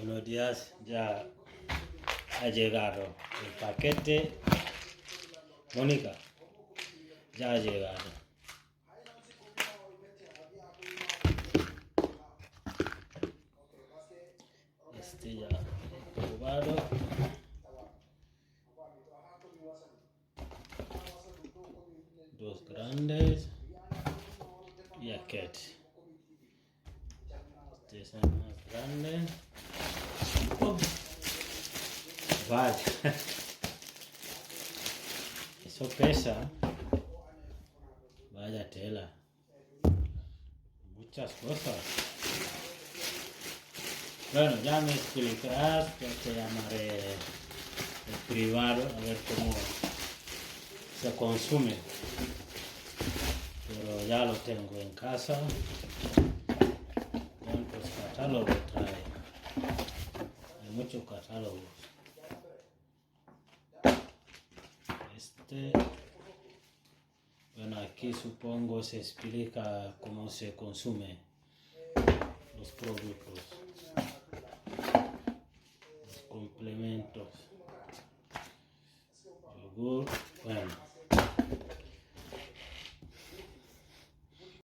Buenos días, ya ha llegado el paquete. Mónica, ya ha llegado. Este ya he probado. Dos grandes y aquel. Este es el más grande. Oh, vaya. Eso pesa. Vaya tela. Muchas cosas. Bueno, ya me explicarás, yo te llamaré en privado a ver cómo se consume. Pero ya lo tengo en casa. ¿Cuántos catálogos trae? Hay muchos catálogos. Bueno, aquí supongo se explica cómo se consume los productos, los complementos, yogur, bueno.